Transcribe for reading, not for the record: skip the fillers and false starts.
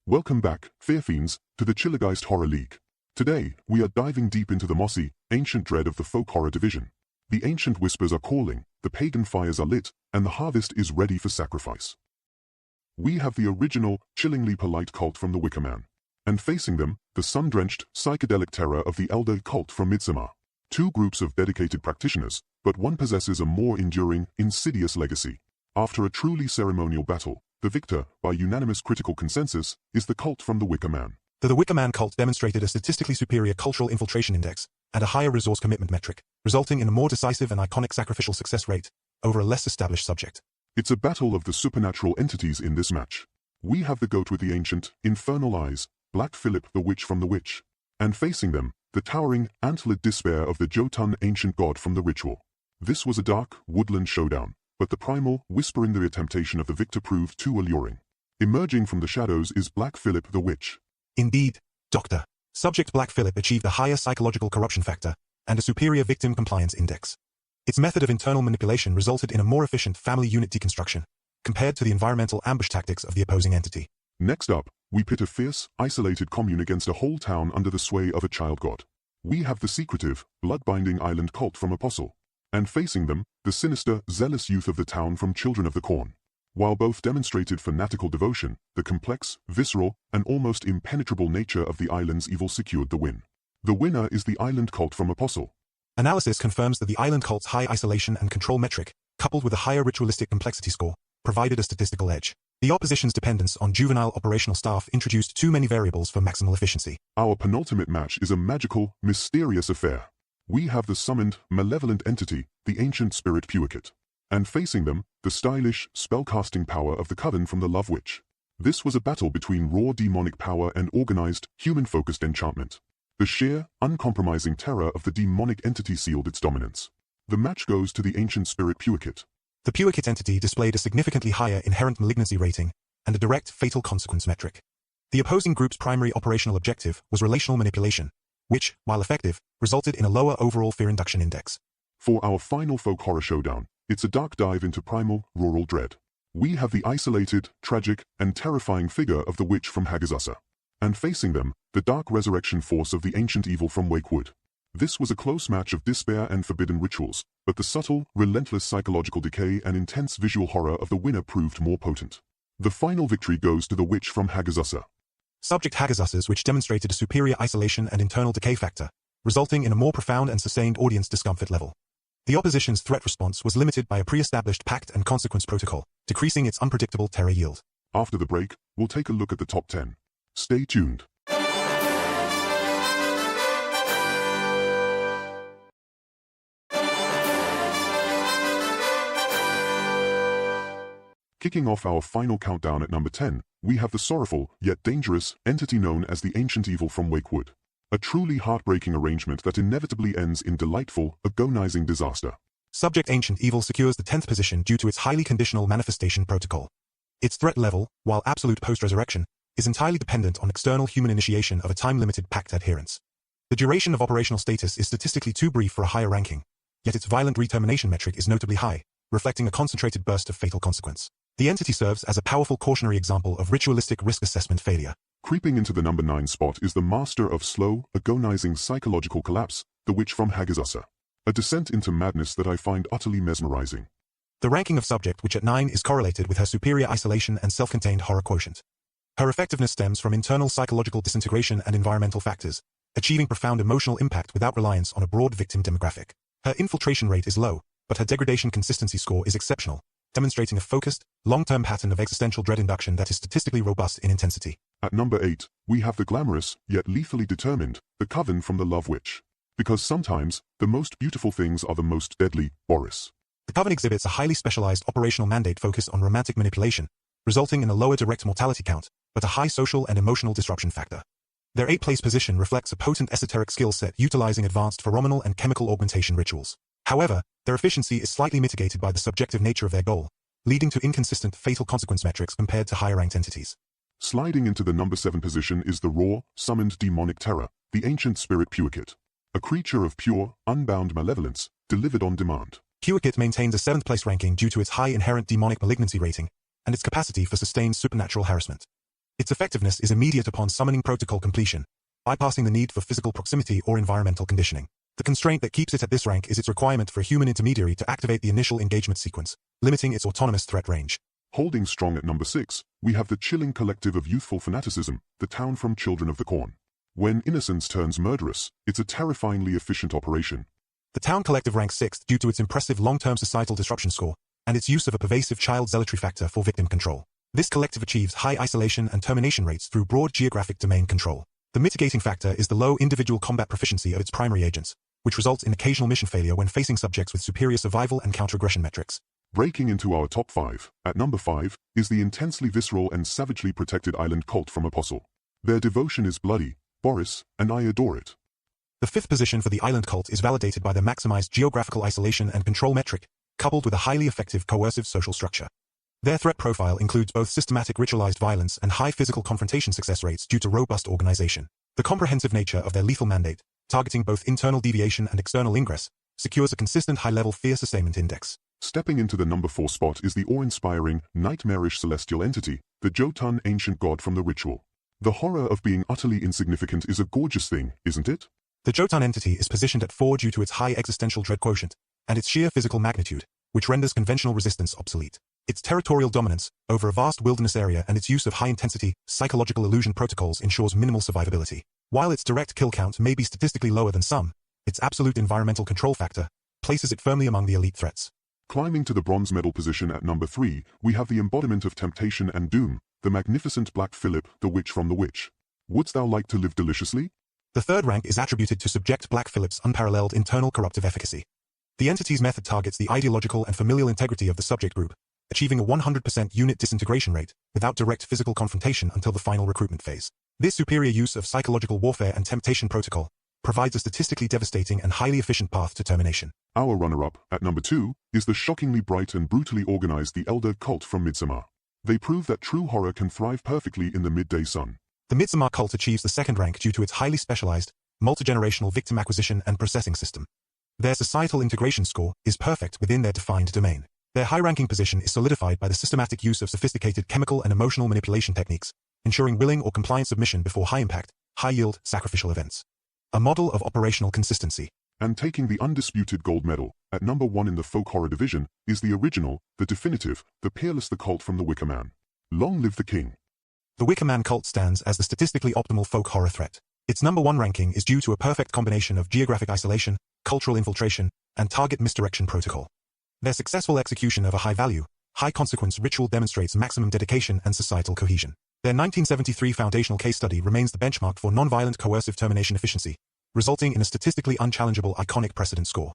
Welcome back, Fear Fiends, to the Chillergeist Horror League. Today, we are diving deep into the mossy, ancient dread of the folk horror division. The ancient whispers are calling, the pagan fires are lit, and the harvest is ready for sacrifice. We have the original, chillingly polite cult from the Wicker Man. And facing them, the sun-drenched, psychedelic terror of the elder cult from Midsommar. Two groups of dedicated practitioners, but one possesses a more enduring, insidious legacy. After a truly ceremonial battle, the victor, by unanimous critical consensus, is the cult from the Wicker Man. The Wicker Man cult demonstrated a statistically superior cultural infiltration index and a higher resource commitment metric, resulting in a more decisive and iconic sacrificial success rate over a less established subject. It's a battle of the supernatural entities in this match. We have the goat with the ancient, infernal eyes, Black Phillip the witch from the Witch, and facing them, the towering, antlered despair of the Jotun ancient god from the Ritual. This was a dark, woodland showdown, but the primal, whispering the temptation of the victor proved too alluring. Emerging from the shadows is Black Phillip the witch. Indeed, Dr. Subject Black Phillip achieved a higher psychological corruption factor and a superior victim compliance index. Its method of internal manipulation resulted in a more efficient family unit deconstruction, compared to the environmental ambush tactics of the opposing entity. Next up, we pit a fierce, isolated commune against a whole town under the sway of a child god. We have the secretive, blood-binding island cult from Apostle. And facing them, the sinister, zealous youth of the town from Children of the Corn. While both demonstrated fanatical devotion, the complex, visceral, and almost impenetrable nature of the island's evil secured the win. The winner is the island cult from Apostle. Analysis confirms that the island cult's high isolation and control metric, coupled with a higher ritualistic complexity score, provided a statistical edge. The opposition's dependence on juvenile operational staff introduced too many variables for maximal efficiency. Our penultimate match is a magical, mysterious affair. We have the summoned, malevolent entity, the ancient spirit Puakit. And facing them, the stylish, spellcasting power of the Coven from the Love Witch. This was a battle between raw demonic power and organized, human-focused enchantment. The sheer, uncompromising terror of the demonic entity sealed its dominance. The match goes to the ancient spirit Puakit. The Puakit entity displayed a significantly higher inherent malignancy rating and a direct fatal consequence metric. The opposing group's primary operational objective was relational manipulation, which, while effective, resulted in a lower overall fear induction index. For our final folk horror showdown, it's a dark dive into primal, rural dread. We have the isolated, tragic, and terrifying figure of the witch from Hagazassa. And facing them, the dark resurrection force of the ancient evil from Wakewood. This was a close match of despair and forbidden rituals, but the subtle, relentless psychological decay and intense visual horror of the winner proved more potent. The final victory goes to the witch from Hagazassa. Subject Hagazassa's which demonstrated a superior isolation and internal decay factor, resulting in a more profound and sustained audience discomfort level. The opposition's threat response was limited by a pre-established pact and consequence protocol, decreasing its unpredictable terror yield. After the break, we'll take a look at the top 10. Stay tuned. Kicking off our final countdown at number 10, we have the sorrowful, yet dangerous, entity known as the Ancient Evil from Wakewood. A truly heartbreaking arrangement that inevitably ends in delightful, agonizing disaster. Subject Ancient Evil secures the 10th position due to its highly conditional manifestation protocol. Its threat level, while absolute post-resurrection, is entirely dependent on external human initiation of a time-limited pact adherence. The duration of operational status is statistically too brief for a higher ranking, yet its violent retermination metric is notably high, reflecting a concentrated burst of fatal consequence. The entity serves as a powerful cautionary example of ritualistic risk assessment failure. Creeping into the number 9 spot is the master of slow, agonizing psychological collapse, the witch from Hagazassa. A descent into madness that I find utterly mesmerizing. The ranking of subject which at 9 is correlated with her superior isolation and self-contained horror quotient. Her effectiveness stems from internal psychological disintegration and environmental factors, achieving profound emotional impact without reliance on a broad victim demographic. Her infiltration rate is low, but her degradation consistency score is exceptional, demonstrating a focused, long-term pattern of existential dread induction that is statistically robust in intensity. At number 8, we have the glamorous, yet lethally determined, the Coven from the Love Witch. Because sometimes, the most beautiful things are the most deadly, Boris. The Coven exhibits a highly specialized operational mandate focused on romantic manipulation, resulting in a lower direct mortality count, but a high social and emotional disruption factor. Their 8th place position reflects a potent esoteric skill set utilizing advanced pheromonal and chemical augmentation rituals. However, their efficiency is slightly mitigated by the subjective nature of their goal, leading to inconsistent fatal consequence metrics compared to higher-ranked entities. Sliding into the number 7 position is the raw, summoned demonic terror, the ancient spirit Puakit. A creature of pure, unbound malevolence, delivered on demand. Puakit maintains a 7th place ranking due to its high inherent demonic malignancy rating and its capacity for sustained supernatural harassment. Its effectiveness is immediate upon summoning protocol completion, bypassing the need for physical proximity or environmental conditioning. The constraint that keeps it at this rank is its requirement for a human intermediary to activate the initial engagement sequence, limiting its autonomous threat range. Holding strong at number 6, we have the chilling collective of youthful fanaticism, the town from Children of the Corn. When innocence turns murderous, it's a terrifyingly efficient operation. The town collective ranks 6th due to its impressive long-term societal disruption score, and its use of a pervasive child zealotry factor for victim control. This collective achieves high isolation and termination rates through broad geographic domain control. The mitigating factor is the low individual combat proficiency of its primary agents, which results in occasional mission failure when facing subjects with superior survival and counter-aggression metrics. Breaking into our top 5, at number 5, is the intensely visceral and savagely protected island cult from Apostle. Their devotion is bloody, Boris, and I adore it. The 5th position for the island cult is validated by the maximized geographical isolation and control metric, coupled with a highly effective coercive social structure. Their threat profile includes both systematic ritualized violence and high physical confrontation success rates due to robust organization. The comprehensive nature of their lethal mandate, targeting both internal deviation and external ingress, secures a consistent high-level fear sustainment index. Stepping into the number 4 spot is the awe-inspiring, nightmarish celestial entity, the Jotun ancient god from the ritual. The horror of being utterly insignificant is a gorgeous thing, isn't it? The Jotun entity is positioned at 4 due to its high existential dread quotient, and its sheer physical magnitude, which renders conventional resistance obsolete. Its territorial dominance, over a vast wilderness area and its use of high-intensity, psychological illusion protocols ensures minimal survivability. While its direct kill count may be statistically lower than some, its absolute environmental control factor places it firmly among the elite threats. Climbing to the bronze medal position at number 3, we have the embodiment of temptation and doom, the magnificent Black Phillip, the witch from The Witch. Wouldst thou like to live deliciously? The 3rd rank is attributed to subject Black Phillip's unparalleled internal corruptive efficacy. The entity's method targets the ideological and familial integrity of the subject group, achieving a 100% unit disintegration rate without direct physical confrontation until the final recruitment phase. This superior use of psychological warfare and temptation protocol provides a statistically devastating and highly efficient path to termination. Our runner-up, at number 2, is the shockingly bright and brutally organized The Elder cult from Midsommar. They prove that true horror can thrive perfectly in the midday sun. The Midsommar cult achieves the 2nd rank due to its highly specialized, multi-generational victim acquisition and processing system. Their societal integration score is perfect within their defined domain. Their high-ranking position is solidified by the systematic use of sophisticated chemical and emotional manipulation techniques, ensuring willing or compliant submission before high-impact, high-yield, sacrificial events. A model of operational consistency. And taking the undisputed gold medal, at number 1 in the folk horror division, is the original, the definitive, the peerless The Cult from the Wicker Man. Long live the king. The Wicker Man cult stands as the statistically optimal folk horror threat. Its number 1 ranking is due to a perfect combination of geographic isolation, cultural infiltration, and target misdirection protocol. Their successful execution of a high-value, high-consequence ritual demonstrates maximum dedication and societal cohesion. Their 1973 foundational case study remains the benchmark for nonviolent coercive termination efficiency, resulting in a statistically unchallengeable iconic precedent score.